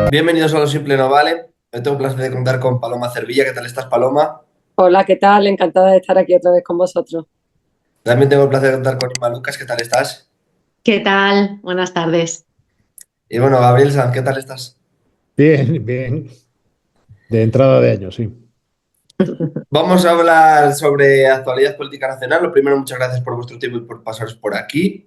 Bienvenidos a Lo Simple No Vale. Hoy tengo el placer de contar con Paloma Cervilla. ¿Qué tal estás, Paloma? Hola, ¿qué tal? Encantada de estar aquí otra vez con vosotros. También tengo el placer de contar con Inma Lucas. ¿Qué tal estás? ¿Qué tal? Buenas tardes. Y bueno, Gabriel Sanz, ¿qué tal estás? Bien, bien. De entrada de año, sí. Vamos a hablar sobre actualidad política nacional. Lo primero, muchas gracias por vuestro tiempo y por pasaros por aquí.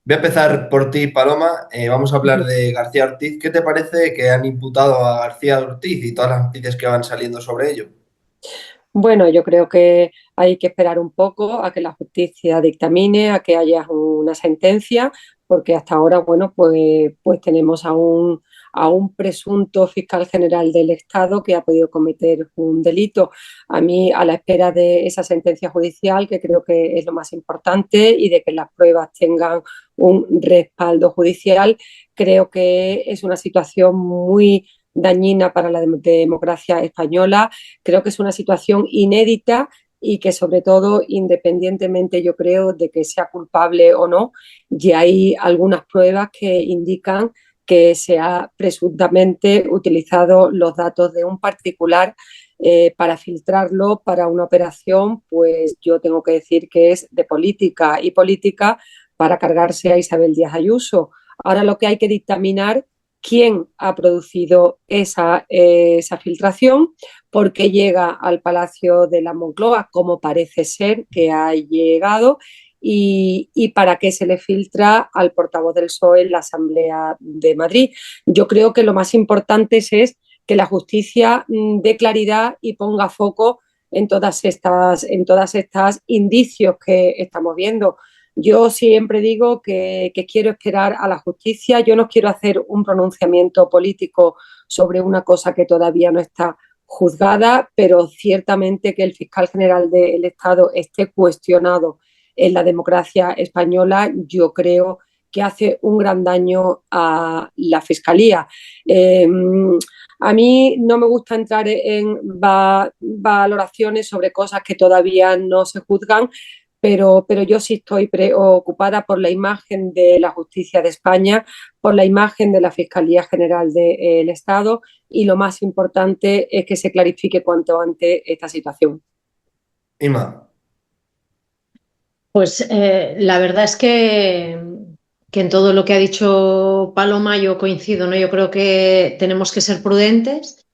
Voy a empezar por ti, Paloma. Vamos a hablar de García Ortiz. ¿Qué te parece que han imputado a García Ortiz y todas las noticias que van saliendo sobre ello? Bueno, yo creo que hay que esperar un poco a que la justicia dictamine, a que haya una sentencia, porque hasta ahora, bueno, pues tenemos a un presunto fiscal general del Estado que ha podido cometer un delito. A mí, a la espera de esa sentencia judicial, que creo que es lo más importante, y de que las pruebas tengan un respaldo judicial, creo que es una situación muy dañina para la democracia española. Creo que es una situación inédita y que sobre todo, independientemente yo creo de que sea culpable o no, ya hay algunas pruebas que indican que se ha presuntamente utilizado los datos de un particular para filtrarlo para una operación, pues yo tengo que decir que es de política y política para cargarse a Isabel Díaz Ayuso. Ahora lo que hay que dictaminar quién ha producido esa filtración, por qué llega al Palacio de la Moncloa, como parece ser que ha llegado, y para qué se le filtra al portavoz del PSOE en la Asamblea de Madrid. Yo creo que lo más importante es que la justicia dé claridad y ponga foco en todas estas indicios que estamos viendo. Yo siempre digo que quiero esperar a la justicia. Yo no quiero hacer un pronunciamiento político sobre una cosa que todavía no está juzgada, pero ciertamente que el fiscal general del Estado esté cuestionado en la democracia española, yo creo que hace un gran daño a la fiscalía. A mí no me gusta entrar en valoraciones sobre cosas que todavía no se juzgan, pero yo sí estoy preocupada por la imagen de la justicia de España, por la imagen de la Fiscalía General del Estado, y lo más importante es que se clarifique cuanto antes esta situación. Inma. Pues la verdad es que en todo lo que ha dicho Paloma yo coincido, ¿no? Yo creo que tenemos que ser prudentes,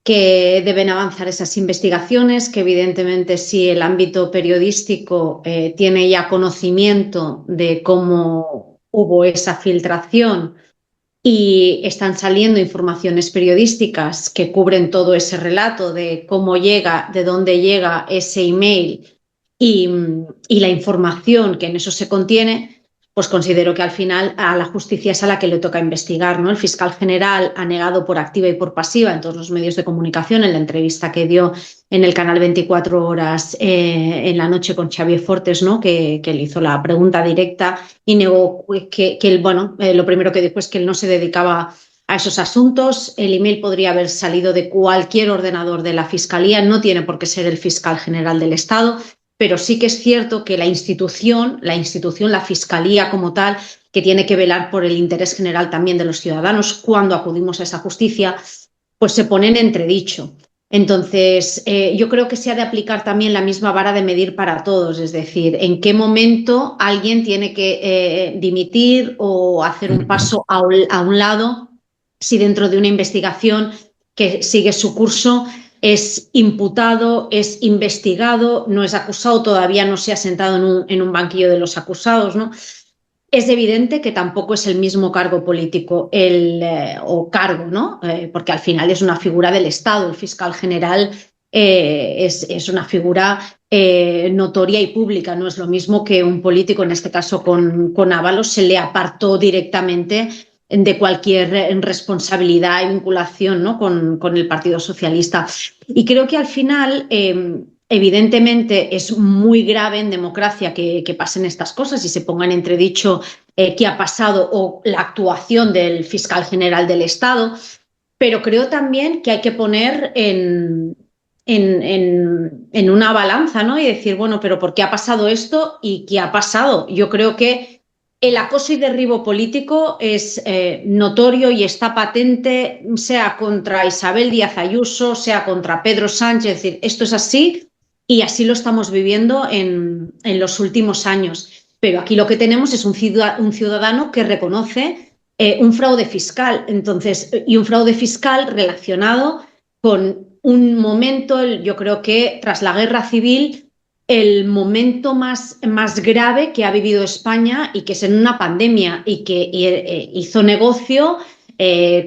que deben avanzar esas investigaciones, que evidentemente si el ámbito periodístico tiene ya conocimiento de cómo hubo esa filtración y están saliendo informaciones periodísticas que cubren todo ese relato de cómo llega, de dónde llega ese email y, y la información que en eso se contiene, pues considero que al final a la justicia es a la que le toca investigar, ¿no? El fiscal general ha negado por activa y por pasiva en todos los medios de comunicación, en la entrevista que dio en el canal 24 Horas en la noche con Xavier Fortes, ¿no? Que le hizo la pregunta directa y negó que él, bueno, lo primero que dijo es que él no se dedicaba a esos asuntos. El email podría haber salido de cualquier ordenador de la Fiscalía, no tiene por qué ser el fiscal general del Estado, pero sí que es cierto que la Fiscalía como tal, que tiene que velar por el interés general también de los ciudadanos cuando acudimos a esa justicia, pues se pone en entredicho. Entonces, yo creo que se ha de aplicar también la misma vara de medir para todos, es decir, en qué momento alguien tiene que dimitir o hacer un paso a un lado si dentro de una investigación que sigue su curso es imputado, es investigado, no es acusado, todavía no se ha sentado en un banquillo de los acusados, ¿no? Es evidente que tampoco es el mismo cargo político o cargo, ¿no? Porque al final es una figura del Estado. El fiscal general es una figura notoria y pública. No es lo mismo que un político, en este caso con Ábalos, se le apartó directamente de cualquier responsabilidad y vinculación, ¿no? con el Partido Socialista. Y creo que al final evidentemente es muy grave en democracia que pasen estas cosas y se pongan en entredicho qué ha pasado o la actuación del fiscal general del Estado, pero creo también que hay que poner en una balanza, ¿no? Y decir, bueno, pero ¿por qué ha pasado esto y qué ha pasado? Yo creo que el acoso y derribo político es notorio y está patente, sea contra Isabel Díaz Ayuso, sea contra Pedro Sánchez. Es decir, esto es así y así lo estamos viviendo en los últimos años. Pero aquí lo que tenemos es un ciudadano que reconoce un fraude fiscal. Entonces, y un fraude fiscal relacionado con un momento, yo creo que tras la guerra civil, el momento más grave que ha vivido España, y que es en una pandemia, y que hizo negocio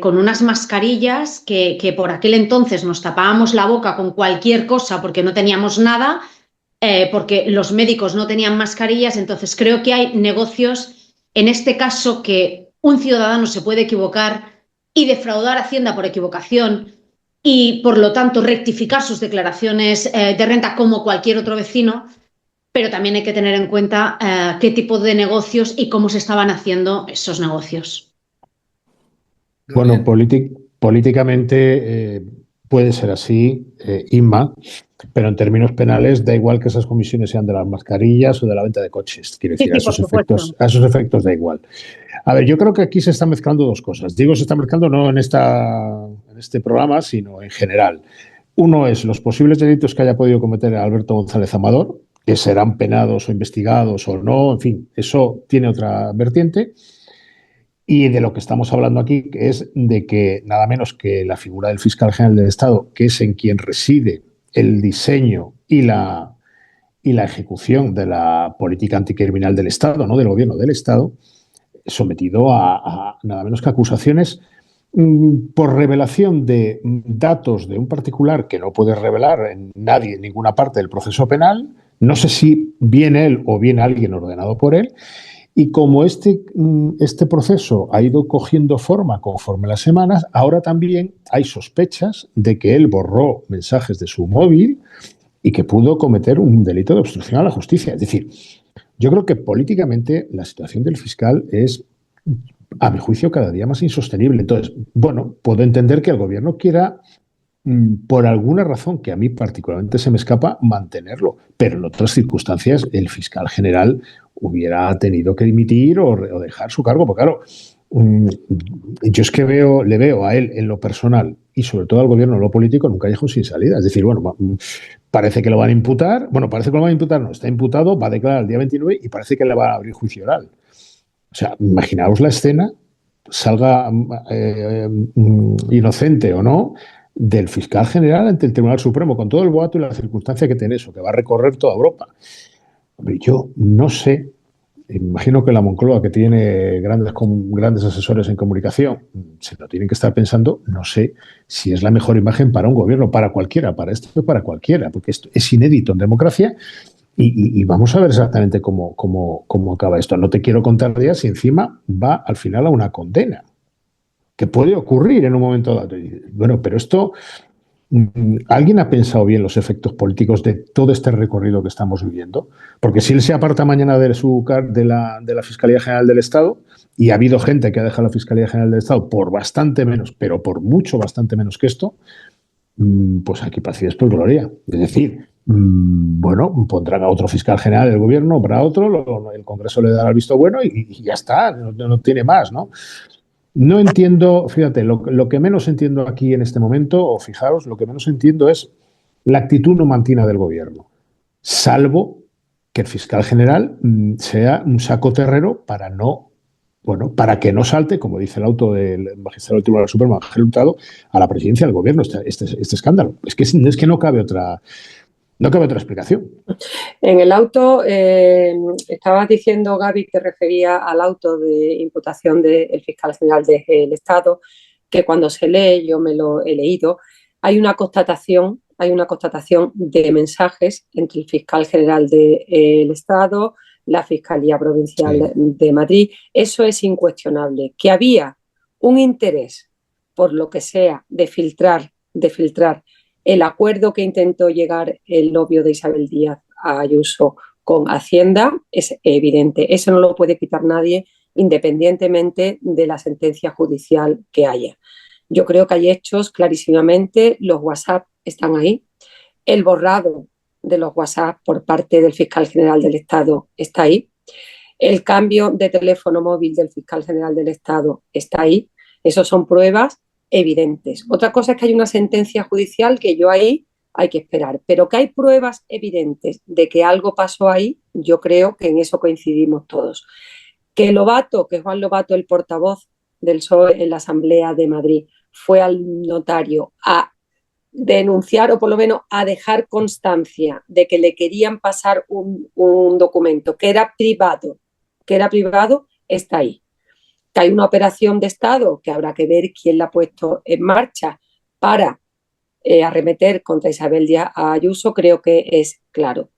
con unas mascarillas que por aquel entonces nos tapábamos la boca con cualquier cosa porque no teníamos nada, porque los médicos no tenían mascarillas. Entonces creo que hay negocios, en este caso, que un ciudadano se puede equivocar y defraudar a Hacienda por equivocación, y por lo tanto rectificar sus declaraciones de renta como cualquier otro vecino, pero también hay que tener en cuenta qué tipo de negocios y cómo se estaban haciendo esos negocios. Bueno, políticamente puede ser así, Inma, pero en términos penales da igual que esas comisiones sean de las mascarillas o de la venta de coches. Quiero decir, Sí, por supuesto. a esos efectos da igual. A ver, yo creo que aquí se están mezclando dos cosas. Digo, se está mezclando no en este programa, sino en general. Uno es los posibles delitos que haya podido cometer Alberto González Amador, que serán penados o investigados o no, en fin, eso tiene otra vertiente. Y de lo que estamos hablando aquí es de que nada menos que la figura del fiscal general del Estado, que es en quien reside el diseño y la ejecución de la política anticriminal del Estado, ¿no? Del gobierno del Estado, sometido a nada menos que acusaciones por revelación de datos de un particular que no puede revelar en nadie en ninguna parte del proceso penal. No sé si viene él o viene alguien ordenado por él. Y como este proceso ha ido cogiendo forma conforme las semanas, ahora también hay sospechas de que él borró mensajes de su móvil y que pudo cometer un delito de obstrucción a la justicia. Es decir, yo creo que políticamente la situación del fiscal es, a mi juicio, cada día más insostenible. Entonces, bueno, puedo entender que el gobierno quiera, por alguna razón que a mí particularmente se me escapa, mantenerlo, pero en otras circunstancias el fiscal general hubiera tenido que dimitir o dejar su cargo, porque claro, yo es que le veo a él en lo personal y sobre todo al gobierno en lo político en un callejón sin salida. Es decir, bueno, parece que lo van a imputar, parece que lo van a imputar, no, está imputado, va a declarar el día 29 y parece que le va a abrir juicio oral. O sea, imaginaos la escena, salga inocente o no, del fiscal general ante el Tribunal Supremo, con todo el boato y la circunstancia que tiene eso, que va a recorrer toda Europa. Hombre, yo no sé, imagino que la Moncloa, que tiene grandes asesores en comunicación, se lo tienen que estar pensando, no sé si es la mejor imagen para un gobierno, para cualquiera, para esto, para cualquiera, porque esto es inédito en democracia. Y vamos a ver exactamente cómo acaba esto. No te quiero contar días si encima va al final a una condena, que puede ocurrir en un momento dado. Bueno, pero esto, ¿alguien ha pensado bien los efectos políticos de todo este recorrido que estamos viviendo? Porque si él se aparta mañana de la Fiscalía General del Estado, y ha habido gente que ha dejado la Fiscalía General del Estado por bastante menos, pero por mucho bastante menos que esto, pues aquí pacientes por gloria. Es decir, bueno, pondrán a otro fiscal general del gobierno, para otro, el Congreso le dará el visto bueno y ya está, no tiene más, ¿no? No entiendo, fíjate, lo que menos entiendo aquí en este momento, o fijaros, lo que menos entiendo es la actitud numantina del gobierno, salvo que el fiscal general sea un saco terrero para que no salte, como dice el auto del magistrado del Tribunal Supremo, Ángel Hurtado, a la presidencia del gobierno este escándalo. Es que no cabe otra explicación. En el auto, estabas diciendo, Gaby, que refería al auto de imputación del fiscal general del Estado, que cuando se lee, yo me lo he leído, hay una constatación de mensajes entre el fiscal general del Estado, la Fiscalía Provincial de Madrid. Eso es incuestionable. Que había un interés, por lo que sea, de filtrar el acuerdo que intentó llegar el novio de Isabel Díaz Ayuso con Hacienda, es evidente. Eso no lo puede quitar nadie, independientemente de la sentencia judicial que haya. Yo creo que hay hechos clarísimamente, los WhatsApp están ahí, el borrado de los WhatsApp por parte del fiscal general del Estado está ahí, El cambio de teléfono móvil del fiscal general del Estado está ahí. Esas son pruebas evidentes. Otra cosa es que hay una sentencia judicial que yo ahí hay que esperar, pero que hay pruebas evidentes de que algo pasó ahí, yo creo que en eso coincidimos todos. Que Lobato, que Juan Lobato, el portavoz del PSOE en la Asamblea de Madrid, fue al notario a denunciar o por lo menos a dejar constancia de que le querían pasar un documento que era privado, está ahí. Que hay una operación de Estado que habrá que ver quién la ha puesto en marcha para arremeter contra Isabel Díaz Ayuso, creo que es claro.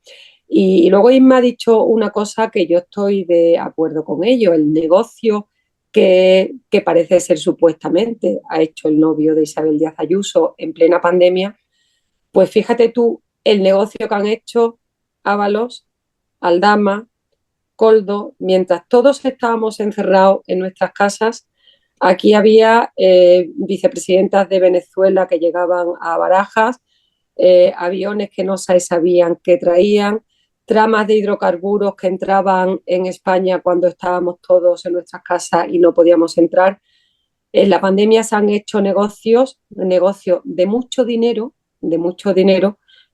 Y luego Isma ha dicho una cosa que yo estoy de acuerdo con ello, el negocio que parece ser supuestamente ha hecho el novio de Isabel Díaz Ayuso en plena pandemia, pues fíjate tú el negocio que han hecho Ábalos, Aldama, Coldo, mientras todos estábamos encerrados en nuestras casas. Aquí había vicepresidentas de Venezuela que llegaban a Barajas, aviones que no se sabían qué traían, tramas de hidrocarburos que entraban en España cuando estábamos todos en nuestras casas y no podíamos entrar. En la pandemia se han hecho negocios de mucho dinero,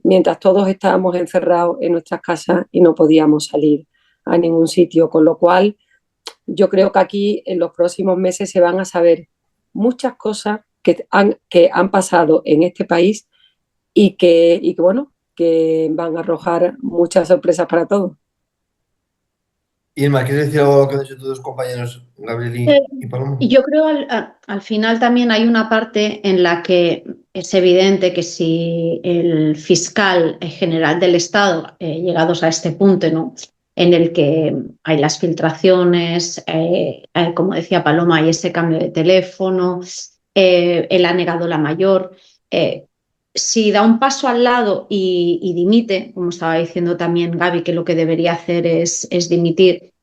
mientras todos estábamos encerrados en nuestras casas y no podíamos salir a ningún sitio, con lo cual yo creo que aquí en los próximos meses se van a saber muchas cosas que han pasado en este país y que van a arrojar muchas sorpresas para todos. Irma, ¿quieres decir algo que han dicho tus compañeros Gabriel y Paloma? Yo creo al final también hay una parte en la que es evidente que si el fiscal general del Estado, llegados a este punto, ¿no?, en el que hay las filtraciones, como decía Paloma, hay ese cambio de teléfono, él ha negado la mayor. Si da un paso al lado y dimite, como estaba diciendo también Gaby, que lo que debería hacer es dimitir,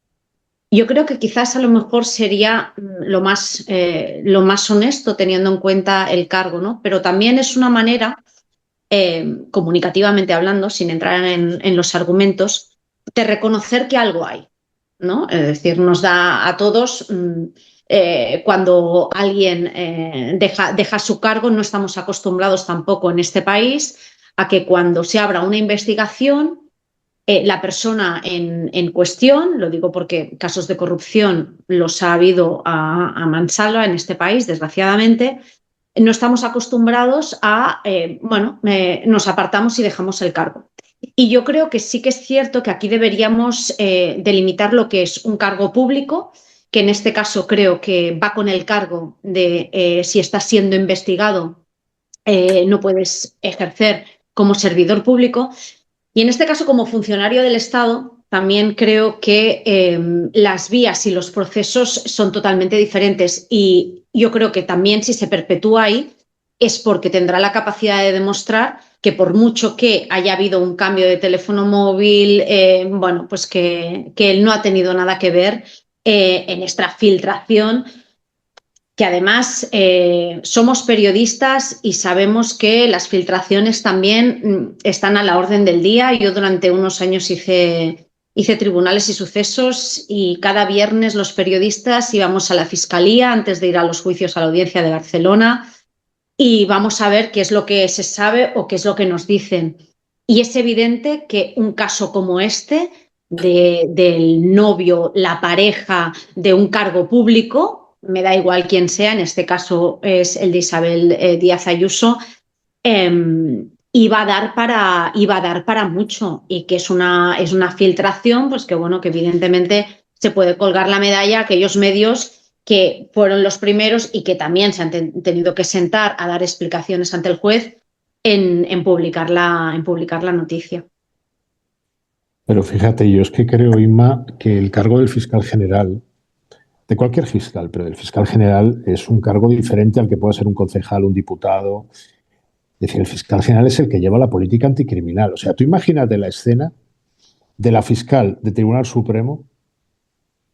yo creo que quizás a lo mejor sería lo más honesto teniendo en cuenta el cargo, ¿no? Pero también es una manera, comunicativamente hablando, sin entrar en los argumentos, de reconocer que algo hay, ¿no? Es decir, nos da a todos, cuando alguien deja su cargo, no estamos acostumbrados tampoco en este país a que cuando se abra una investigación, la persona en cuestión, lo digo porque casos de corrupción los ha habido a mansalva en este país, desgraciadamente, no estamos acostumbrados a, nos apartamos y dejamos el cargo. Y yo creo que sí que es cierto que aquí deberíamos delimitar lo que es un cargo público, que en este caso creo que va con el cargo de si estás siendo investigado, no puedes ejercer como servidor público. Y en este caso, como funcionario del Estado, también creo que las vías y los procesos son totalmente diferentes. Y yo creo que también si se perpetúa ahí es porque tendrá la capacidad de demostrar que por mucho que haya habido un cambio de teléfono móvil, pues que él no ha tenido nada que ver en esta filtración, que además somos periodistas y sabemos que las filtraciones también están a la orden del día. Yo durante unos años hice tribunales y sucesos y cada viernes los periodistas íbamos a la fiscalía antes de ir a los juicios a la audiencia de Barcelona y vamos a ver qué es lo que se sabe o qué es lo que nos dicen. Y es evidente que un caso como este, del novio, la pareja de un cargo público, me da igual quién sea, en este caso es el de Isabel Díaz Ayuso, iba a dar para mucho y que es una filtración, pues que bueno, que evidentemente se puede colgar la medalla a aquellos medios que fueron los primeros y que también se han tenido que sentar a dar explicaciones ante el juez en publicar la noticia. Pero fíjate, yo es que creo, Inma, que el cargo del fiscal general, de cualquier fiscal, pero del fiscal general es un cargo diferente al que pueda ser un concejal, un diputado. Es decir, el fiscal general es el que lleva la política anticriminal. O sea, tú imagínate la escena de la fiscal del Tribunal Supremo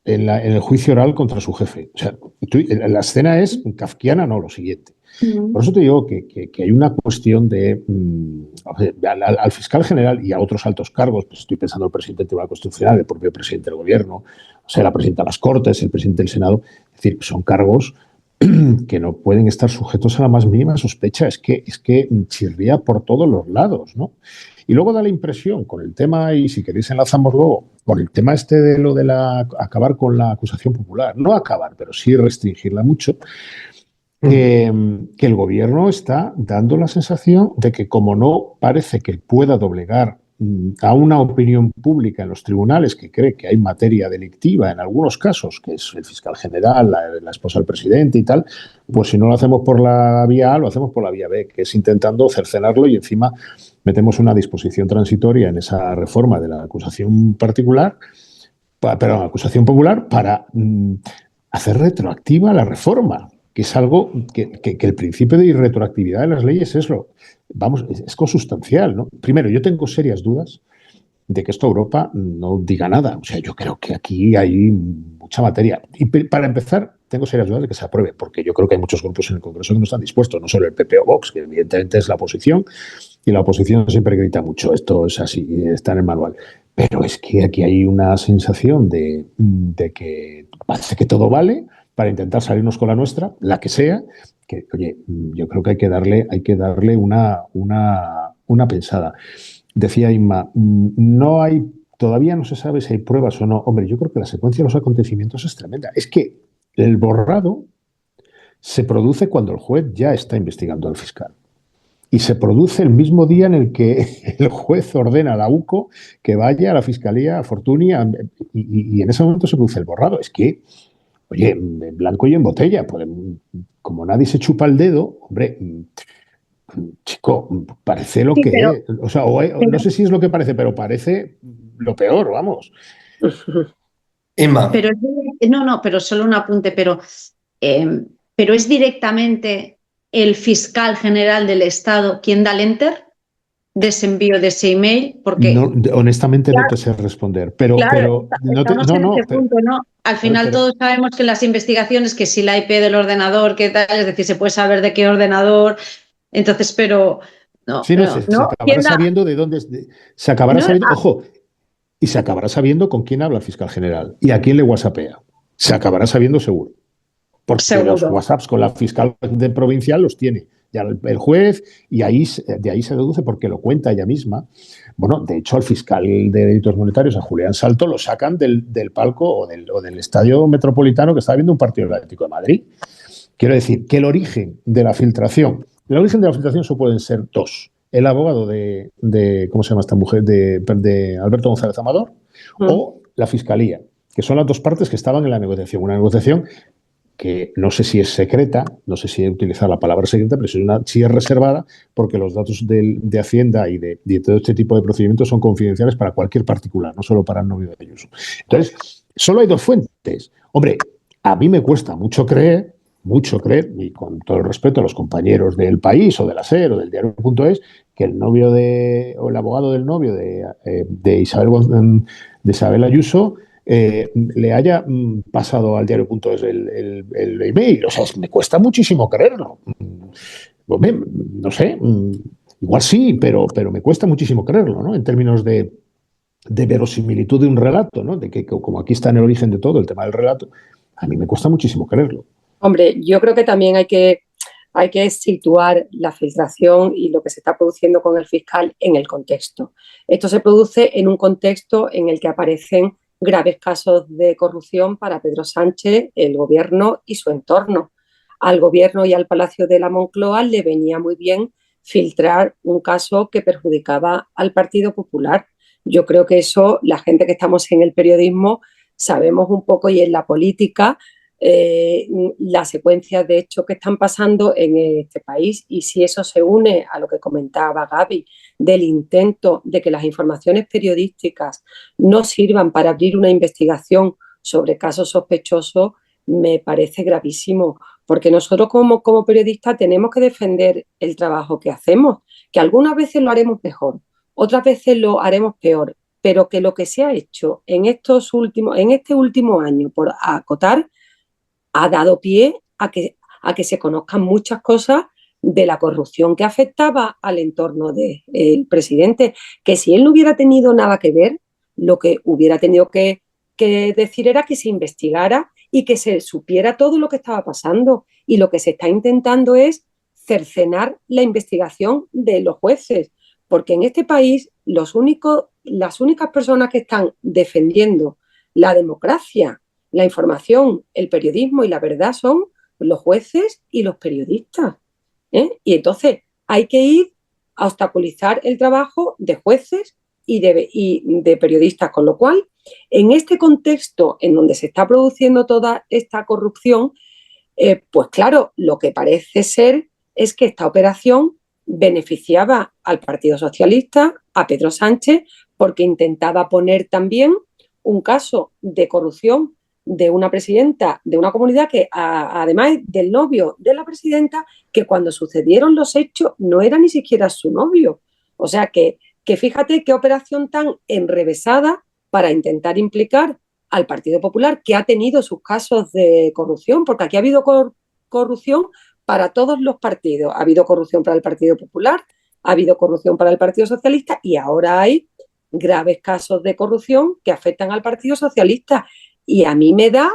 en el juicio oral contra su jefe. O sea, la escena es kafkiana, no, lo siguiente. Por eso te digo que hay una cuestión de al fiscal general y a otros altos cargos, pues estoy pensando en el presidente del Tribunal Constitucional, el propio presidente del Gobierno, o sea, la presidenta de las Cortes, el presidente del Senado, es decir, son cargos que no pueden estar sujetos a la más mínima sospecha. Es que chirría por todos los lados, ¿no? Y luego da la impresión con el tema, y si queréis enlazamos luego, con el tema este de lo de acabar con la acusación popular. No acabar, pero sí restringirla mucho. Que el gobierno está dando la sensación de que como no parece que pueda doblegar a una opinión pública en los tribunales que cree que hay materia delictiva en algunos casos, que es el fiscal general, la esposa del presidente y tal, pues si no lo hacemos por la vía A, lo hacemos por la vía B, que es intentando cercenarlo y encima metemos una disposición transitoria en esa reforma de la acusación particular, acusación popular para hacer retroactiva la reforma, que es algo que el principio de irretroactividad de las leyes es consustancial, ¿no? Primero, yo tengo serias dudas de que esto Europa no diga nada. O sea, yo creo que aquí hay mucha materia. Y para empezar, tengo serias dudas de que se apruebe, porque yo creo que hay muchos grupos en el Congreso que no están dispuestos, no solo el PP o Vox, que evidentemente es la oposición, y la oposición siempre grita mucho, esto es así, está en el manual. Pero es que aquí hay una sensación de que parece que todo vale para intentar salirnos con la nuestra, la que sea, que, oye, yo creo que hay que darle una pensada. Decía Inma, todavía no se sabe si hay pruebas o no. Hombre, yo creo que la secuencia de los acontecimientos es tremenda. Es que el borrado se produce cuando el juez ya está investigando al fiscal. Y se produce el mismo día en el que el juez ordena a la UCO que vaya a la Fiscalía, a Fortuny, y en ese momento se produce el borrado. Es que, oye, en blanco y en botella, pues, como nadie se chupa el dedo, hombre, chico, parece lo que es. O sea, no sé si es lo que parece, pero parece lo peor, vamos. Inma. Pero solo un apunte, pero es directamente el fiscal general del Estado quien da el enter de ese envío de ese email, porque no, honestamente claro, no te sé responder, pero estamos en ese punto, ¿no? Al final todos sabemos que las investigaciones, que si la IP del ordenador, que tal, es decir, se puede saber de qué ordenador, entonces, pero no, sí, no, se acabará sabiendo de dónde, se acabará sabiendo, ojo, y se acabará sabiendo con quién habla el fiscal general y a quién le whatsappea. Se acabará sabiendo seguro. Porque los WhatsApps con la fiscal de provincial los tiene ya el juez y de ahí se deduce porque lo cuenta ella misma. Bueno, de hecho, al fiscal de delitos monetarios, a Julián Salto, lo sacan del palco o del estadio metropolitano que estaba viendo un partido del Atlético de Madrid. Quiero decir que el origen de la filtración solo pueden ser dos. El abogado de ¿cómo se llama esta mujer? De Alberto González Amador o la fiscalía, que son las dos partes que estaban en la negociación. Una negociación que no sé si es secreta, no sé si utilizar la palabra secreta, pero sí es reservada porque los datos de Hacienda y de todo este tipo de procedimientos son confidenciales para cualquier particular, no solo para el novio de Ayuso. Entonces, solo hay dos fuentes. Hombre, a mí me cuesta mucho creer, y con todo el respeto a los compañeros del País o de la SER o del diario.es, que el novio o el abogado del novio de Isabel Ayuso le haya pasado al diario.es el email. O sea, me cuesta muchísimo creerlo. No sé, igual sí, pero me cuesta muchísimo creerlo, ¿no? En términos de verosimilitud de un relato, ¿no? De que como aquí está en el origen de todo el tema del relato, a mí me cuesta muchísimo creerlo. Hombre, yo creo que también hay que situar la filtración y lo que se está produciendo con el fiscal en el contexto. Esto se produce en un contexto en el que aparecen graves casos de corrupción para Pedro Sánchez, el gobierno y su entorno. Al gobierno y al Palacio de la Moncloa le venía muy bien filtrar un caso que perjudicaba al Partido Popular. Yo creo que eso, la gente que estamos en el periodismo, sabemos un poco, y en la política, la secuencia de hechos que están pasando en este país, y si eso se une a lo que comentaba Gaby del intento de que las informaciones periodísticas no sirvan para abrir una investigación sobre casos sospechosos, me parece gravísimo, porque nosotros como periodistas tenemos que defender el trabajo que hacemos, que algunas veces lo haremos mejor, otras veces lo haremos peor, pero que lo que se ha hecho en este último año, por acotar, ha dado pie a que se conozcan muchas cosas de la corrupción que afectaba al entorno del presidente, que si él no hubiera tenido nada que ver, lo que hubiera tenido que decir era que se investigara y que se supiera todo lo que estaba pasando. Y lo que se está intentando es cercenar la investigación de los jueces, porque en este país las únicas personas que están defendiendo la democracia, la información, el periodismo y la verdad son los jueces y los periodistas. Y entonces hay que ir a obstaculizar el trabajo de jueces y de periodistas, con lo cual, en este contexto en donde se está produciendo toda esta corrupción, pues claro, lo que parece ser es que esta operación beneficiaba al Partido Socialista, a Pedro Sánchez, porque intentaba poner también un caso de corrupción de una presidenta de una comunidad que, además del novio de la presidenta, que cuando sucedieron los hechos no era ni siquiera su novio. O sea que fíjate qué operación tan enrevesada para intentar implicar al Partido Popular, que ha tenido sus casos de corrupción, porque aquí ha habido corrupción para todos los partidos. Ha habido corrupción para el Partido Popular, ha habido corrupción para el Partido Socialista y ahora hay graves casos de corrupción que afectan al Partido Socialista. Y a mí me da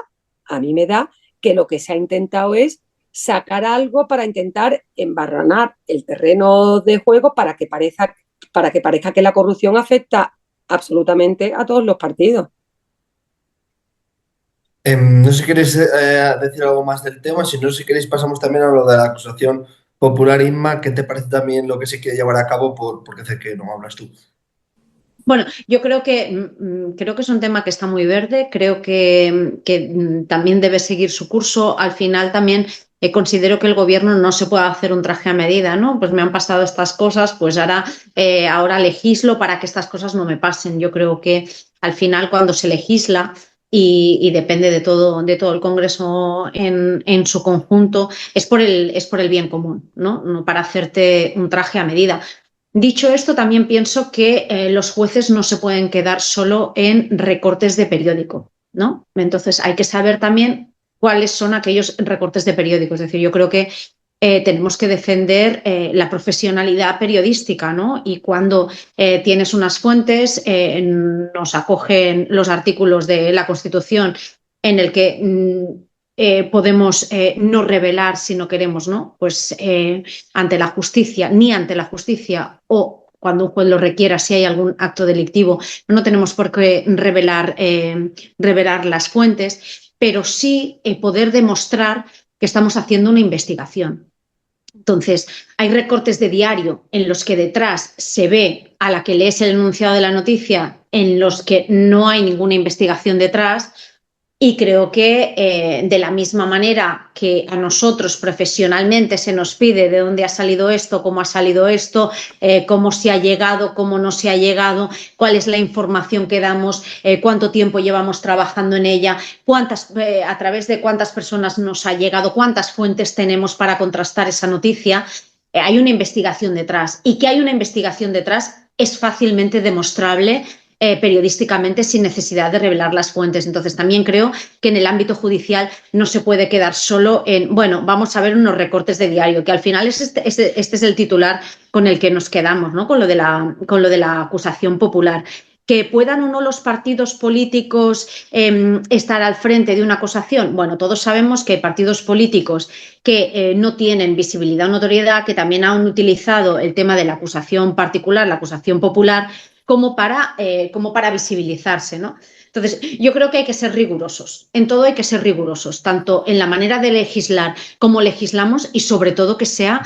que lo que se ha intentado es sacar algo para intentar embarranar el terreno de juego para que parezca que la corrupción afecta absolutamente a todos los partidos. No sé si queréis decir algo más del tema, si no, si queréis pasamos también a lo de la acusación popular. Inma, ¿qué te parece también lo que se quiere llevar a cabo? Porque sé que no hablas tú. Bueno, yo creo que es un tema que está muy verde, creo que también debe seguir su curso. Al final también considero que el gobierno no se puede hacer un traje a medida, ¿no? Pues me han pasado estas cosas, pues ahora legislo para que estas cosas no me pasen. Yo creo que al final cuando se legisla y depende de todo el Congreso en su conjunto, es por el bien común, ¿no? No para hacerte un traje a medida. Dicho esto, también pienso que los jueces no se pueden quedar solo en recortes de periódico, ¿no? Entonces hay que saber también cuáles son aquellos recortes de periódico. Es decir, yo creo que tenemos que defender la profesionalidad periodística, ¿no? Y cuando tienes unas fuentes, nos acogen los artículos de la Constitución en el que podemos no revelar si no queremos, ¿no? Pues ante la justicia, ni ante la justicia o cuando un juez lo requiera, si hay algún acto delictivo, no tenemos por qué revelar las fuentes, pero sí poder demostrar que estamos haciendo una investigación. Entonces, hay recortes de diario en los que detrás se ve a la que lees el enunciado de la noticia, en los que no hay ninguna investigación detrás. Y creo que de la misma manera que a nosotros profesionalmente se nos pide de dónde ha salido esto, cómo ha salido esto, cómo se ha llegado, cómo no se ha llegado, cuál es la información que damos, cuánto tiempo llevamos trabajando en ella, a través de cuántas personas nos ha llegado, cuántas fuentes tenemos para contrastar esa noticia, hay una investigación detrás. Y que hay una investigación detrás es fácilmente demostrable periodísticamente sin necesidad de revelar las fuentes. Entonces también creo que en el ámbito judicial no se puede quedar solo en, bueno, vamos a ver unos recortes de diario, que al final este es el titular con el que nos quedamos, ¿no? Con lo de la acusación popular. ¿Que puedan o no los partidos políticos estar al frente de una acusación? Bueno, todos sabemos que hay partidos políticos que no tienen visibilidad o notoriedad, que también han utilizado el tema de la acusación particular, la acusación popular, como para visibilizarse, ¿no? Entonces, yo creo que hay que ser rigurosos. En todo hay que ser rigurosos, tanto en la manera de legislar como legislamos y sobre todo que sea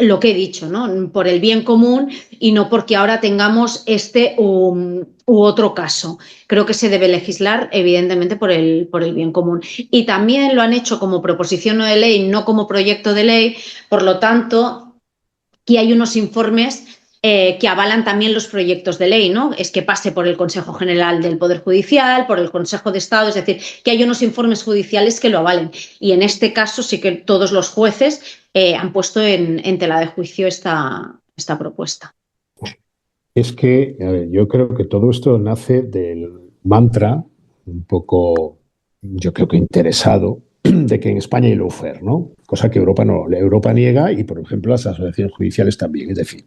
lo que he dicho, ¿no? Por el bien común y no porque ahora tengamos este u otro caso. Creo que se debe legislar, evidentemente, por el bien común. Y también lo han hecho como proposición no de ley, no como proyecto de ley. Por lo tanto, aquí hay unos informes que avalan también los proyectos de ley, ¿no? Es que pase por el Consejo General del Poder Judicial, por el Consejo de Estado, es decir, que hay unos informes judiciales que lo avalen. Y en este caso sí que todos los jueces han puesto en tela de juicio esta propuesta. Es que, a ver, yo creo que todo esto nace del mantra, un poco, yo creo que interesado, de que en España hay lawfare, ¿no? Cosa que Europa no, Europa niega y, por ejemplo, las asociaciones judiciales también. Es decir,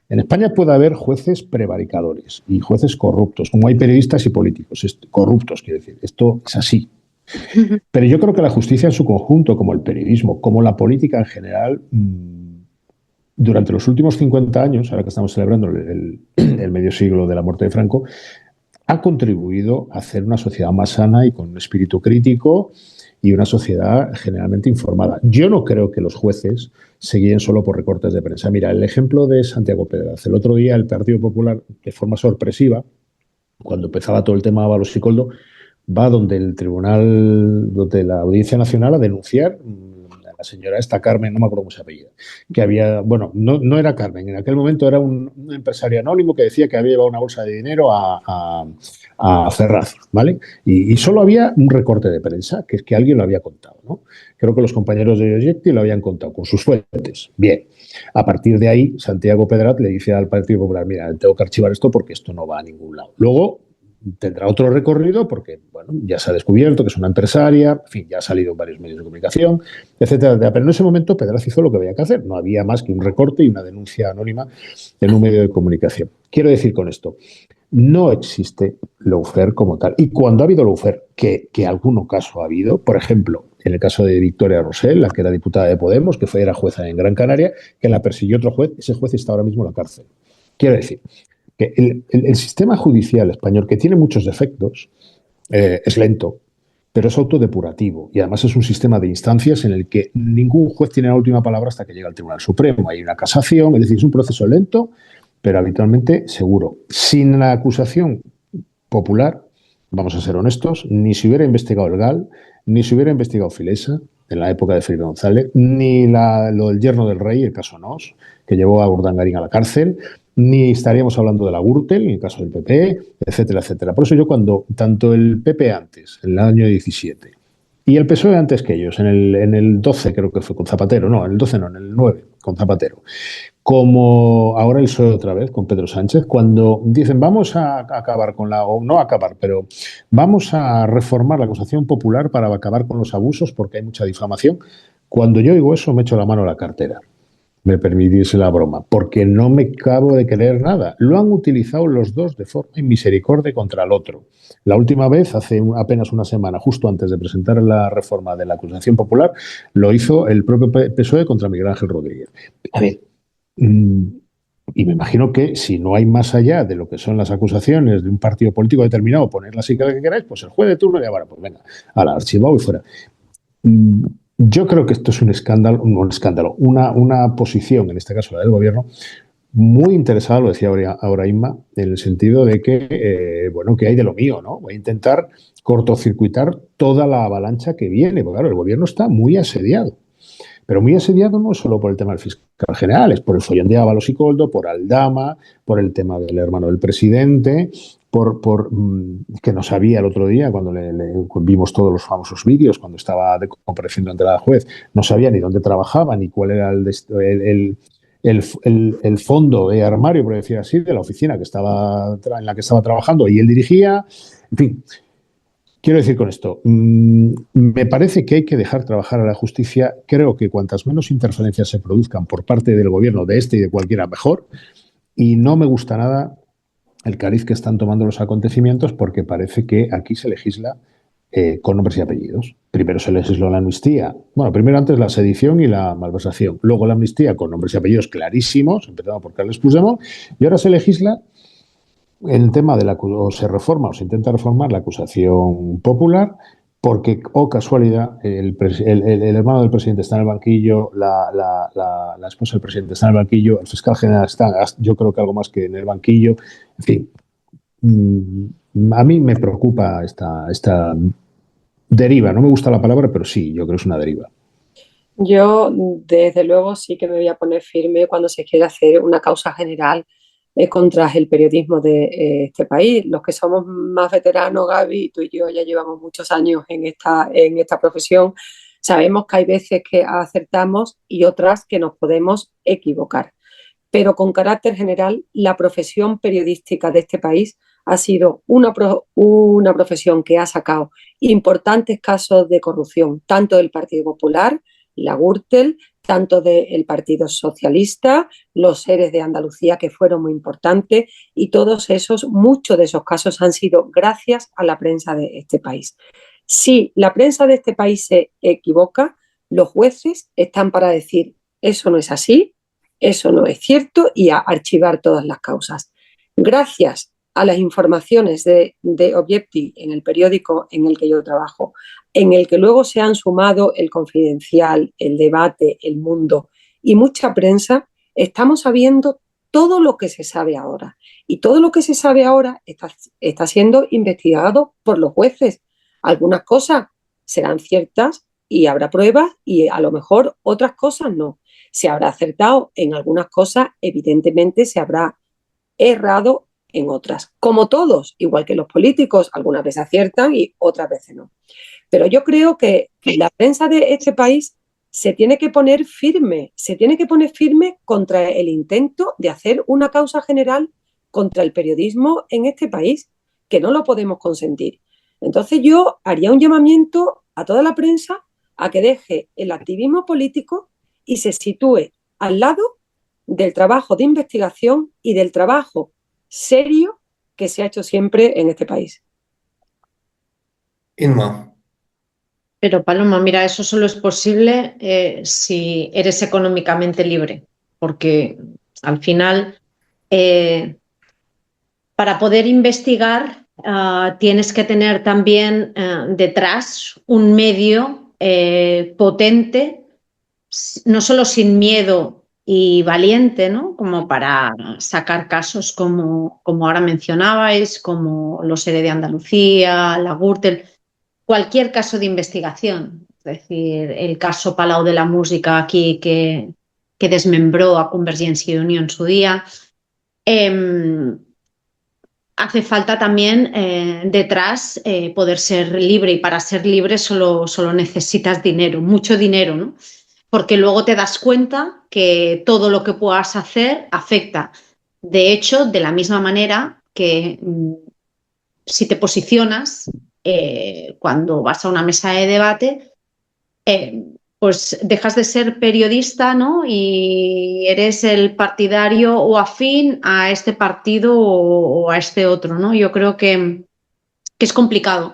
en España puede haber jueces prevaricadores y jueces corruptos, como hay periodistas y políticos corruptos, quiero decir. Esto es así. Pero yo creo que la justicia en su conjunto, como el periodismo, como la política en general, durante los últimos 50 años, ahora que estamos celebrando el medio siglo de la muerte de Franco, ha contribuido a hacer una sociedad más sana y con un espíritu crítico y una sociedad generalmente informada. Yo no creo que los jueces se guíen solo por recortes de prensa. Mira, el ejemplo de Santiago Pedraz. El otro día el Partido Popular, de forma sorpresiva, cuando empezaba todo el tema de Ábalos y Coldo, va donde el tribunal, donde la Audiencia Nacional a denunciar a la señora esta Carmen, no me acuerdo cómo se apellida, que había, bueno, no era Carmen, en aquel momento era un empresario anónimo que decía que había llevado una bolsa de dinero a Ferraz, ¿vale? Y solo había un recorte de prensa, que es que alguien lo había contado, ¿no? Creo que los compañeros de Oyetti lo habían contado con sus fuentes. Bien. A partir de ahí, Santiago Pedraz le dice al Partido Popular, mira, tengo que archivar esto porque esto no va a ningún lado. Luego tendrá otro recorrido porque, bueno, ya se ha descubierto que es una empresaria, en fin, ya ha salido en varios medios de comunicación, etcétera, etcétera. Pero en ese momento Pedraz hizo lo que había que hacer. No había más que un recorte y una denuncia anónima en un medio de comunicación. Quiero decir con esto, no existe lawfare como tal. Y cuando ha habido lawfare, que alguno caso ha habido, por ejemplo, en el caso de Victoria Rosell, la que era diputada de Podemos, que era jueza en Gran Canaria, que la persiguió otro juez, ese juez está ahora mismo en la cárcel. Quiero decir que el sistema judicial español, que tiene muchos defectos, es lento, pero es autodepurativo. Y además es un sistema de instancias en el que ningún juez tiene la última palabra hasta que llega al Tribunal Supremo. Hay una casación, es decir, es un proceso lento, pero habitualmente seguro. Sin la acusación popular, vamos a ser honestos, ni se hubiera investigado el GAL, ni se hubiera investigado Filesa en la época de Felipe González, ni lo del yerno del rey, el caso Nos, que llevó a Urdangarín a la cárcel, ni estaríamos hablando de la Gürtel, en el caso del PP, etcétera, etcétera. Por eso yo cuando, tanto el PP antes, en el año 17, y el PSOE antes que ellos, en el 12 creo que fue con Zapatero, no, en el 12 no, en el 9 con Zapatero, como ahora el PSOE otra vez con Pedro Sánchez, cuando dicen vamos a acabar con o no acabar, pero vamos a reformar la acusación popular para acabar con los abusos porque hay mucha difamación, cuando yo oigo eso me echo la mano a la cartera. Me permitís la broma, porque no me acabo de creer nada. Lo han utilizado los dos de forma inmisericordia contra el otro. La última vez, hace apenas una semana, justo antes de presentar la reforma de la acusación popular, lo hizo el propio PSOE contra Miguel Ángel Rodríguez. A ver, y me imagino que si no hay más allá de lo que son las acusaciones de un partido político determinado, ponerla así que queráis, pues el juez de turno ya, bueno, pues venga, a la archivado y fuera. Yo creo que esto es un escándalo, una posición, en este caso la del gobierno, muy interesada, lo decía ahora Inma, en el sentido de que, bueno, que hay de lo mío, ¿no? Voy a intentar cortocircuitar toda la avalancha que viene, porque claro, el gobierno está muy asediado. Pero muy asediado no solo por el tema del fiscal general, es por el follón de Ábalos y Coldo, por Aldama, por el tema del hermano del presidente, por que no sabía el otro día, cuando vimos todos los famosos vídeos, cuando estaba compareciendo ante la juez, no sabía ni dónde trabajaba, ni cuál era el fondo de armario, por decir así, de la oficina en la que estaba trabajando y él dirigía. En fin, quiero decir con esto, me parece que hay que dejar trabajar a la justicia. Creo que cuantas menos interferencias se produzcan por parte del gobierno, de este y de cualquiera, mejor. Y no me gusta nada el cariz que están tomando los acontecimientos, porque parece que aquí se legisla con nombres y apellidos. Primero se legisló la amnistía. Bueno, primero antes la sedición y la malversación. Luego la amnistía con nombres y apellidos clarísimos, empezando por Carles Puigdemont, y ahora se legisla el tema de o se reforma o se intenta reformar la acusación popular, porque, oh casualidad, el hermano del presidente está en el banquillo, la esposa del presidente está en el banquillo, el fiscal general está, yo creo que algo más que en el banquillo. En fin, a mí me preocupa esta deriva. No me gusta la palabra, pero sí, yo creo que es una deriva. Yo, desde luego, sí que me voy a poner firme cuando se quiera hacer una causa general contra el periodismo de este país. Los que somos más veteranos, Gaby, tú y yo ya llevamos muchos años en esta profesión, sabemos que hay veces que acertamos y otras que nos podemos equivocar. Pero con carácter general, la profesión periodística de este país ha sido una profesión que ha sacado importantes casos de corrupción, tanto del Partido Popular, la Gürtel, tanto del Partido Socialista, los ERES de Andalucía, que fueron muy importantes, y muchos de esos casos han sido gracias a la prensa de este país. Si la prensa de este país se equivoca, los jueces están para decir eso no es así, eso no es cierto, y a archivar todas las causas. Gracias a las informaciones de Objective en el periódico en el que yo trabajo, en el que luego se han sumado el Confidencial, el Debate, el Mundo y mucha prensa, estamos sabiendo todo lo que se sabe ahora. Y todo lo que se sabe ahora está siendo investigado por los jueces. Algunas cosas serán ciertas y habrá pruebas, y a lo mejor otras cosas no. Se habrá acertado en algunas cosas, evidentemente se habrá errado en otras. Como todos, igual que los políticos, algunas veces aciertan y otras veces no. Pero yo creo que la prensa de este país se tiene que poner firme contra el intento de hacer una causa general contra el periodismo en este país, que no lo podemos consentir. Entonces yo haría un llamamiento a toda la prensa a que deje el activismo político y se sitúe al lado del trabajo de investigación y del trabajo serio que se ha hecho siempre en este país. Inma. Pero Paloma, mira, eso solo es posible si eres económicamente libre, porque al final, para poder investigar, tienes que tener también detrás un medio potente, no solo sin miedo y valiente, ¿no? Como para sacar casos como ahora mencionabais, como los ERE de Andalucía, la Gürtel, cualquier caso de investigación. Es decir, el caso Palau de la Música aquí que desmembró a Convergencia y Unió en su día. Hace falta también detrás poder ser libre, y para ser libre solo necesitas dinero, mucho dinero, ¿no? Porque luego te das cuenta que todo lo que puedas hacer afecta. De hecho, de la misma manera que si te posicionas cuando vas a una mesa de debate, pues dejas de ser periodista, ¿no? Y eres el partidario o afín a este partido o a este otro, ¿no? Yo creo que es complicado.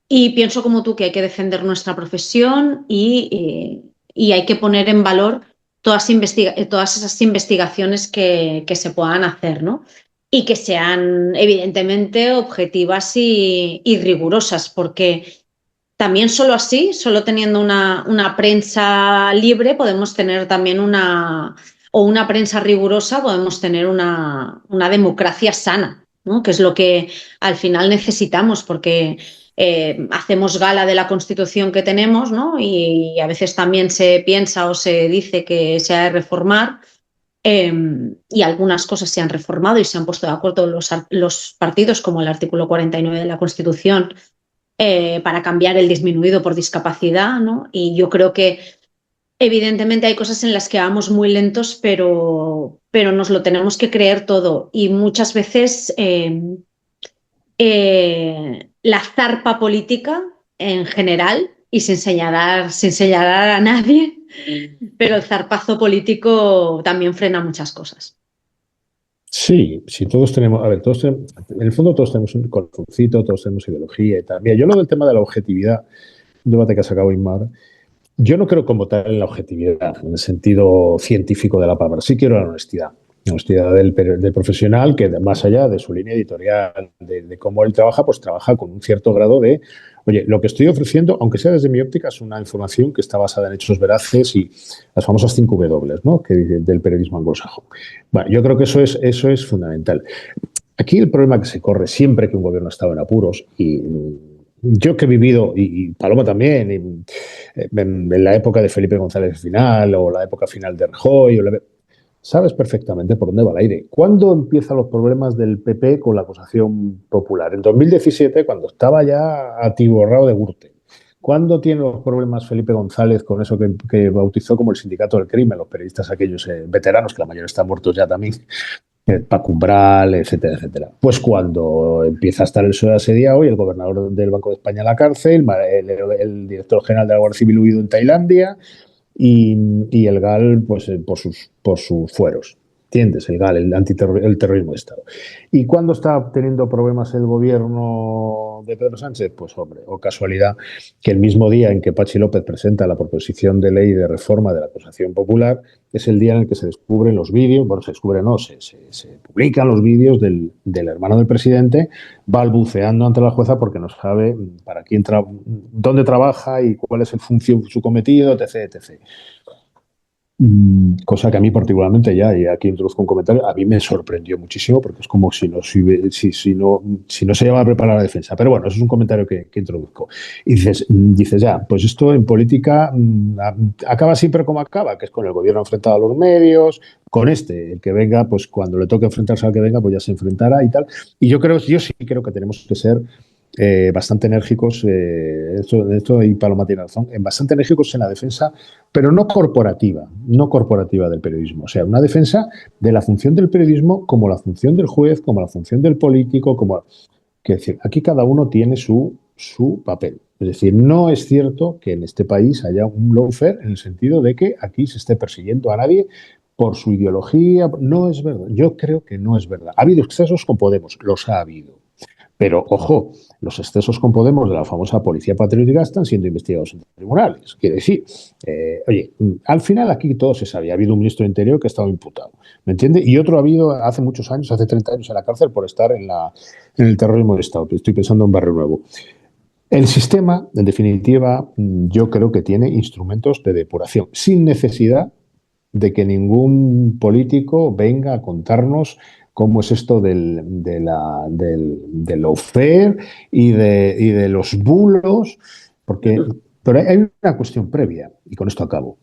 Y pienso como tú que hay que defender nuestra profesión y hay que poner en valor todas esas investigaciones que se puedan hacer, ¿no? Y que sean evidentemente objetivas y rigurosas, porque también solo así, solo teniendo una prensa libre, podemos tener también una prensa rigurosa, podemos tener una democracia sana, ¿no? Que es lo que al final necesitamos, porque hacemos gala de la Constitución que tenemos, ¿no? Y a veces también se piensa o se dice que se ha de reformar, y algunas cosas se han reformado y se han puesto de acuerdo los partidos, como el artículo 49 de la Constitución, para cambiar el disminuido por discapacidad, ¿no? Y yo creo que evidentemente hay cosas en las que vamos muy lentos, pero nos lo tenemos que creer todo. Y muchas veces la zarpa política en general, y sin señalar a nadie, pero el zarpazo político también frena muchas cosas. Sí, todos tenemos, a ver, en el fondo todos tenemos un corazoncito, todos tenemos ideología y tal. Mira, yo lo del tema de la objetividad, un debate que ha sacado Inmar, yo no creo como tal en la objetividad, en el sentido científico de la palabra. Sí quiero la honestidad del profesional, que más allá de su línea editorial, de cómo él trabaja, pues trabaja con un cierto grado de, oye, lo que estoy ofreciendo, aunque sea desde mi óptica, es una información que está basada en hechos veraces y las famosas 5 W, ¿no? Del periodismo anglosajón. Bueno, yo creo que eso es fundamental. Aquí el problema que se corre siempre que un gobierno ha estado en apuros, y yo que he vivido, y Paloma también, en la época de Felipe González final, o la época final de Rajoy, sabes perfectamente por dónde va el aire. ¿Cuándo empiezan los problemas del PP con la acusación popular? En 2017, cuando estaba ya atiborrado de Gürtel. ¿Cuándo tiene los problemas Felipe González con eso que bautizó como el sindicato del crimen, los periodistas aquellos veteranos, que la mayoría están muertos ya también, Paco Umbral, etcétera, etcétera. Pues cuando empieza a estar el PSOE asediado y el gobernador del Banco de España en la cárcel, el director general de la Guardia Civil huido en Tailandia y el GAL pues, por sus fueros. ¿Entiendes? El GAL, el terrorismo de Estado. ¿Y cuándo está teniendo problemas el gobierno de Pedro Sánchez? Pues hombre, o casualidad, que el mismo día en que Patxi López presenta la proposición de ley de reforma de la acusación popular es el día en el que se descubren los vídeos, bueno, se descubren, no, se publican los vídeos del hermano del presidente balbuceando ante la jueza porque no sabe para quién dónde trabaja y cuál es su cometido, etc, etc. Cosa que a mí particularmente y aquí introduzco un comentario, a mí me sorprendió muchísimo porque es como si no se lleva a preparar la defensa. Pero bueno, eso es un comentario que introduzco. Y dices ya, pues esto en política acaba siempre como acaba, que es con el gobierno enfrentado a los medios, con el que venga, pues cuando le toque enfrentarse al que venga, pues ya se enfrentará y tal. Y yo sí creo que tenemos que ser bastante enérgicos, esto y Paloma tiene razón, bastante enérgicos en la defensa, pero no corporativa del periodismo. O sea, una defensa de la función del periodismo como la función del juez, como la función del político, que decir, aquí cada uno tiene su papel. Es decir, no es cierto que en este país haya un lawfare en el sentido de que aquí se esté persiguiendo a nadie por su ideología. No es verdad. Yo creo que no es verdad. Ha habido excesos con Podemos, los ha habido. Pero, ojo, los excesos con Podemos de la famosa policía patriótica están siendo investigados en tribunales. Quiere decir, oye, al final aquí todo se sabe. Ha habido un ministro de Interior que ha estado imputado, ¿me entiende? Y otro ha habido hace muchos años, hace 30 años en la cárcel por estar en el terrorismo de Estado. Estoy pensando en Barrio Nuevo. El sistema, en definitiva, yo creo que tiene instrumentos de depuración, sin necesidad de que ningún político venga a contarnos cómo es esto del lawfare y de los bulos, pero hay una cuestión previa, y con esto acabo.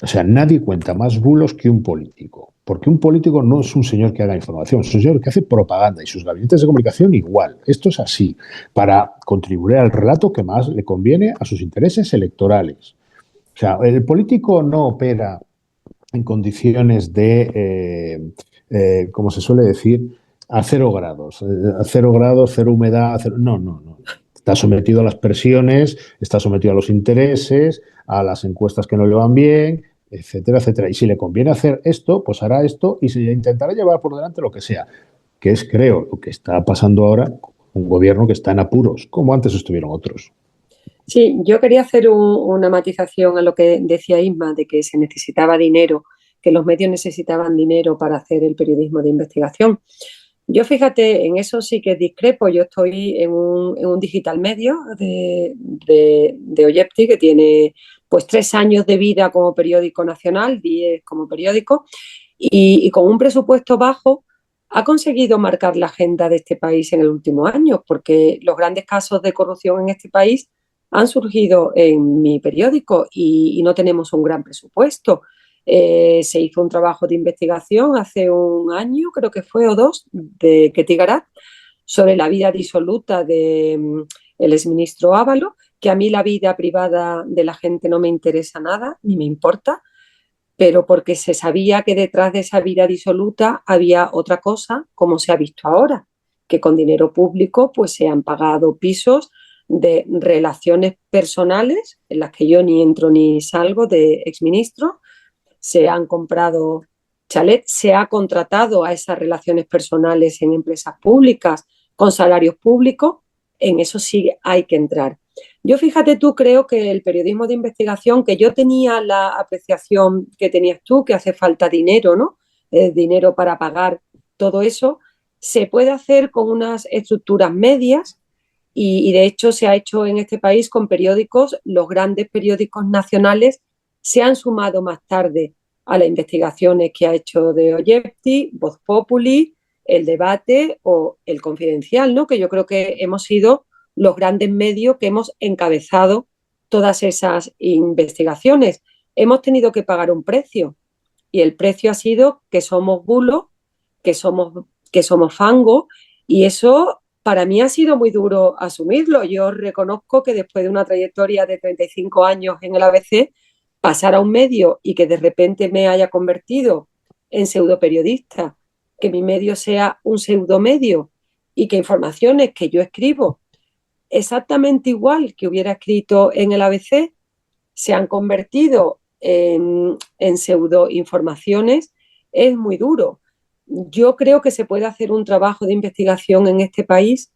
O sea, nadie cuenta más bulos que un político, porque un político no es un señor que haga información, es un señor que hace propaganda y sus gabinetes de comunicación igual. Esto es así, para contribuir al relato que más le conviene a sus intereses electorales. O sea, el político no opera en condiciones de, como se suele decir, a 0 grados. A 0 grados, 0 humedad, no. Está sometido a las presiones, está sometido a los intereses, a las encuestas que no le van bien, etcétera, etcétera. Y si le conviene hacer esto, pues hará esto y se intentará llevar por delante lo que sea, que es, creo, lo que está pasando ahora, un gobierno que está en apuros, como antes estuvieron otros. Sí, yo quería hacer una matización a lo que decía Isma, de que se necesitaba dinero, que los medios necesitaban dinero para hacer el periodismo de investigación. Yo fíjate, en eso sí que discrepo. Yo estoy en un digital medio de Oyepti, que tiene pues 3 años de vida como periódico nacional, 10 como periódico, y con un presupuesto bajo ha conseguido marcar la agenda de este país en el último año, porque los grandes casos de corrupción en este país han surgido en mi periódico y no tenemos un gran presupuesto. Se hizo un trabajo de investigación hace un año, creo que fue, o 2, de Ketty Garat, sobre la vida disoluta del exministro Ábalos, que a mí la vida privada de la gente no me interesa nada, ni me importa, pero porque se sabía que detrás de esa vida disoluta había otra cosa, como se ha visto ahora, que con dinero público pues se han pagado pisos de relaciones personales, en las que yo ni entro ni salgo, de exministros. Se han comprado chalets, se ha contratado a esas relaciones personales en empresas públicas con salarios públicos. En eso sí hay que entrar. Yo, fíjate tú, creo que el periodismo de investigación, que yo tenía la apreciación que tenías tú, que hace falta dinero, ¿no? Dinero para pagar todo eso, se puede hacer con unas estructuras medias y de hecho se ha hecho en este país con periódicos. Los grandes periódicos nacionales se han sumado más tarde a las investigaciones que ha hecho de Oyepti, Voz Populi, El Debate o El Confidencial, ¿no? Que yo creo que hemos sido los grandes medios que hemos encabezado todas esas investigaciones. Hemos tenido que pagar un precio y el precio ha sido que somos bulos, que somos fango, y eso para mí ha sido muy duro asumirlo. Yo reconozco que después de una trayectoria de 35 años en el ABC, pasar a un medio y que de repente me haya convertido en pseudoperiodista que mi medio sea un pseudomedio y que informaciones que yo escribo exactamente igual que hubiera escrito en el ABC se han convertido en pseudoinformaciones, es muy duro. Yo creo que se puede hacer un trabajo de investigación en este país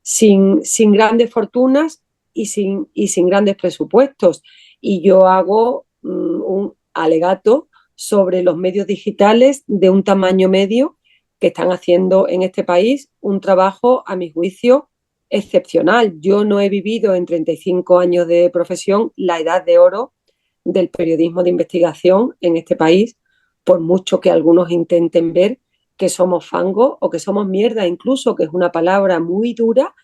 sin grandes fortunas y sin grandes presupuestos. Y yo hago un alegato sobre los medios digitales de un tamaño medio que están haciendo en este país un trabajo, a mi juicio, excepcional. Yo no he vivido en 35 años de profesión la edad de oro del periodismo de investigación en este país, por mucho que algunos intenten ver que somos fango o que somos mierda incluso, que es una palabra muy dura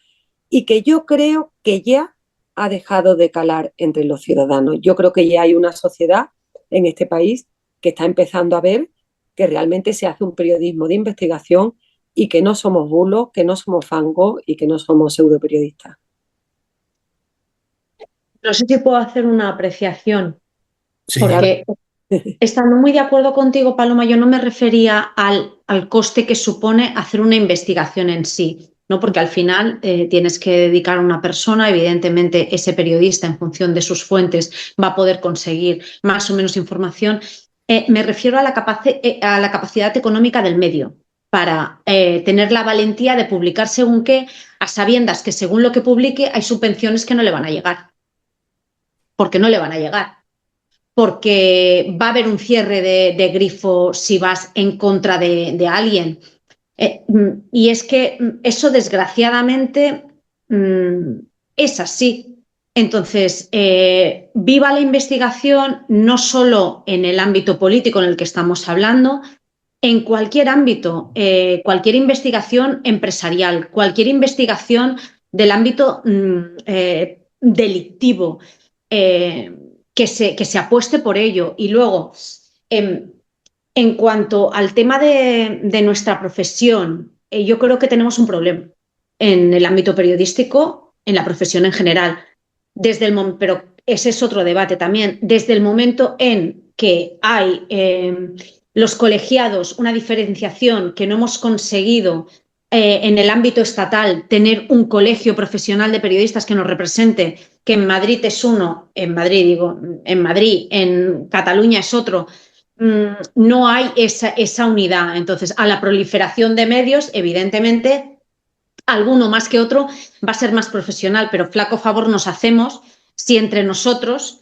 y que yo creo que ya ha dejado de calar entre los ciudadanos. Yo creo que ya hay una sociedad en este país que está empezando a ver que realmente se hace un periodismo de investigación y que no somos bulos, que no somos fango y que no somos pseudoperiodistas. No sé si puedo hacer una apreciación, Sí, porque estando muy de acuerdo contigo, Paloma, yo no me refería al coste que supone hacer una investigación en sí, ¿no? Porque al final tienes que dedicar a una persona, evidentemente ese periodista en función de sus fuentes va a poder conseguir más o menos información. Me refiero a la capacidad económica del medio para tener la valentía de publicar según qué, a sabiendas que según lo que publique hay subvenciones que no le van a llegar, porque no le van a llegar. Porque va a haber un cierre de grifo si vas en contra de alguien. Y es que eso, desgraciadamente, es así. Entonces, viva la investigación, no solo en el ámbito político en el que estamos hablando, en cualquier ámbito, cualquier investigación empresarial, cualquier investigación del ámbito delictivo. Que se apueste por ello. Y luego, en cuanto al tema de nuestra profesión, yo creo que tenemos un problema en el ámbito periodístico, en la profesión en general. Pero ese es otro debate también. Desde el momento en que hay los colegiados, una diferenciación que no hemos conseguido en el ámbito estatal, tener un colegio profesional de periodistas que nos represente, que en Madrid es uno, en Madrid, en Cataluña es otro, no hay esa unidad. Entonces, a la proliferación de medios, evidentemente, alguno más que otro va a ser más profesional, pero flaco favor nos hacemos si entre nosotros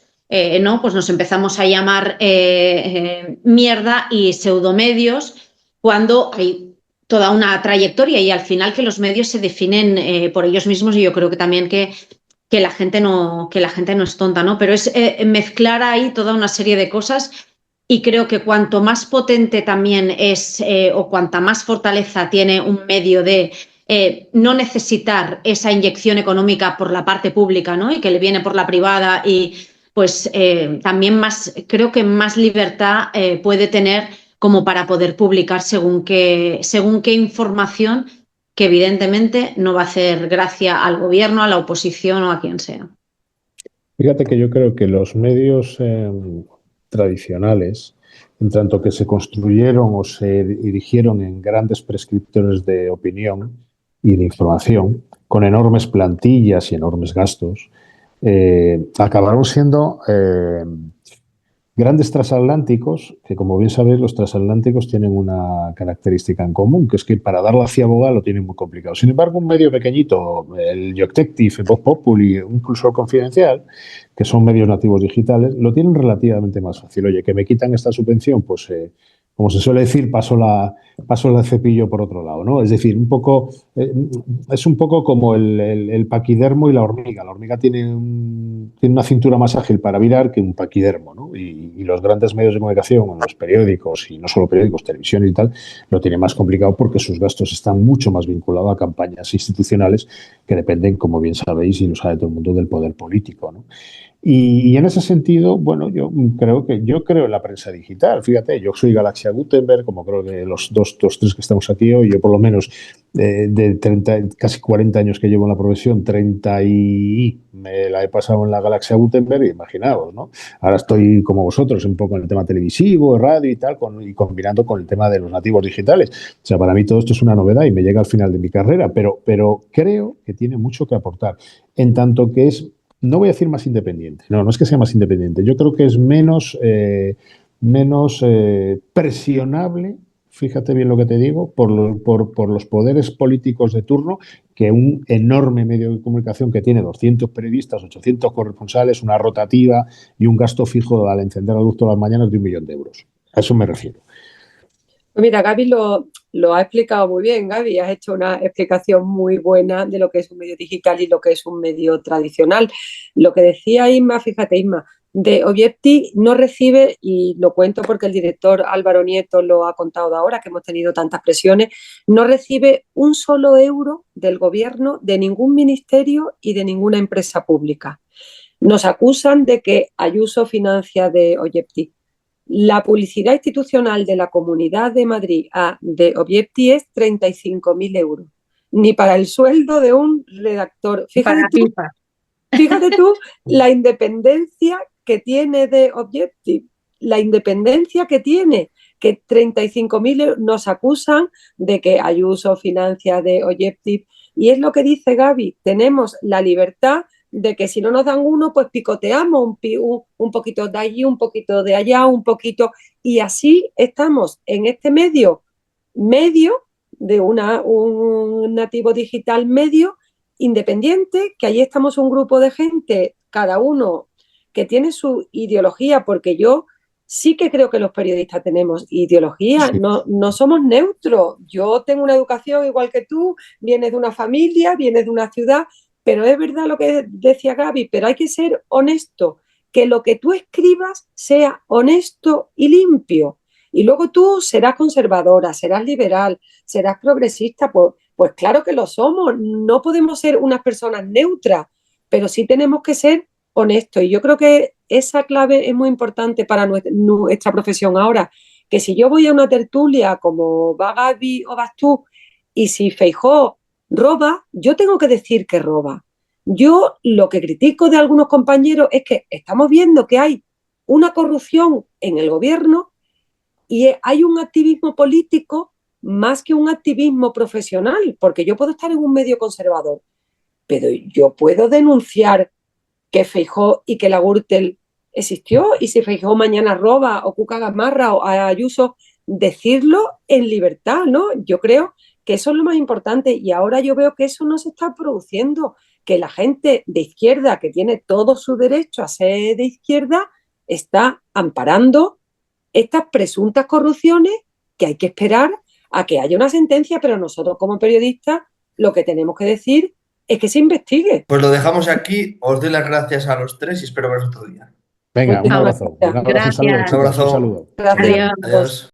¿no? Pues nos empezamos a llamar mierda y pseudomedios cuando hay toda una trayectoria y al final que los medios se definen por ellos mismos, y yo creo que también que la gente no es tonta, ¿no? Pero es mezclar ahí toda una serie de cosas, y creo que cuanto más potente también es o cuanta más fortaleza tiene un medio de no necesitar esa inyección económica por la parte pública, ¿no? Y que le viene por la privada, y pues también creo que más libertad puede tener como para poder publicar según qué información, que evidentemente no va a hacer gracia al gobierno, a la oposición o a quien sea. Fíjate que yo creo que los medios tradicionales, en tanto que se construyeron o se erigieron en grandes prescriptores de opinión y de información, con enormes plantillas y enormes gastos, acabaron siendo grandes transatlánticos, que como bien sabéis, los transatlánticos tienen una característica en común, que es que para dar la ciaboga lo tienen muy complicado. Sin embargo, un medio pequeñito, el Joctective, Voz Populi, incluso el Confidencial, que son medios nativos digitales, lo tienen relativamente más fácil. Oye, que me quitan esta subvención, pues como se suele decir, paso el cepillo por otro lado, ¿no? Es decir, es un poco como el paquidermo y la hormiga. La hormiga tiene una cintura más ágil para virar que un paquidermo, ¿no? Y los grandes medios de comunicación, los periódicos, y no solo periódicos, televisión y tal, lo tienen más complicado porque sus gastos están mucho más vinculados a campañas institucionales que dependen, como bien sabéis y lo sabe todo el mundo, del poder político, ¿no? Y en ese sentido, bueno, yo creo en la prensa digital. Fíjate, yo soy Galaxia Gutenberg, como creo que los tres que estamos aquí hoy, yo por lo menos de 30, casi 40 años que llevo en la profesión, 30 y me la he pasado en la galaxia Gutenberg, imaginaos, ¿no? Ahora estoy como vosotros, un poco en el tema televisivo, radio y tal, y combinando con el tema de los nativos digitales. O sea, para mí todo esto es una novedad y me llega al final de mi carrera, pero creo que tiene mucho que aportar, en tanto que es, no voy a decir más independiente, no es que sea más independiente, yo creo que es menos presionable, fíjate bien lo que te digo, por los poderes políticos de turno, que un enorme medio de comunicación que tiene 200 periodistas, 800 corresponsales, una rotativa y un gasto fijo al encender la luz todas las mañanas de 1 millón de euros. A eso me refiero. Pues mira, Gaby lo ha explicado muy bien. Gaby, has hecho una explicación muy buena de lo que es un medio digital y lo que es un medio tradicional. Lo que decía Isma, fíjate Isma, de Objective no recibe, y lo cuento porque el director Álvaro Nieto lo ha contado de ahora, que hemos tenido tantas presiones, no recibe un solo euro del gobierno, de ningún ministerio y de ninguna empresa pública. Nos acusan de que Ayuso financia de Objective. La publicidad institucional de la Comunidad de Madrid de Objective es 35.000 euros. Ni para el sueldo de un redactor. Fíjate tú la independencia que tiene de Objective, la independencia que tiene, que 35.000 euros nos acusan de que Ayuso financia de Objective. Y es lo que dice Gaby, tenemos la libertad de que si no nos dan uno, pues picoteamos un poquito de allí, un poquito de allá, un poquito, y así estamos en este medio de un nativo digital medio independiente, que allí estamos un grupo de gente, cada uno que tiene su ideología, porque yo sí que creo que los periodistas tenemos ideología, Sí. No somos neutros. Yo tengo una educación igual que tú, vienes de una familia, vienes de una ciudad, pero es verdad lo que decía Gaby, pero hay que ser honesto, que lo que tú escribas sea honesto y limpio. Y luego tú serás conservadora, serás liberal, serás progresista, pues claro que lo somos. No podemos ser unas personas neutras, pero sí tenemos que ser honestos. Y yo creo que esa clave es muy importante para nuestra profesión ahora, que si yo voy a una tertulia como va Gaby o vas tú, y si Feijóo roba, yo tengo que decir que roba. Yo lo que critico de algunos compañeros es que estamos viendo que hay una corrupción en el gobierno y hay un activismo político más que un activismo profesional, porque yo puedo estar en un medio conservador, pero yo puedo denunciar que Feijóo y que la Gürtel existió, y si Feijóo mañana roba o Cuca Gamarra o Ayuso, decirlo en libertad, ¿no? Yo creo que eso es lo más importante, y ahora yo veo que eso no se está produciendo, que la gente de izquierda, que tiene todo su derecho a ser de izquierda, está amparando estas presuntas corrupciones, que hay que esperar a que haya una sentencia, pero nosotros como periodistas lo que tenemos que decir es que se investigue. Pues lo dejamos aquí, os doy las gracias a los tres y espero veros otro día. Venga, un Muchísimas abrazo. gracias. Un abrazo, un saludo, Gracias. Un chicos. Un abrazo. saludo. Gracias. Adiós. Adiós.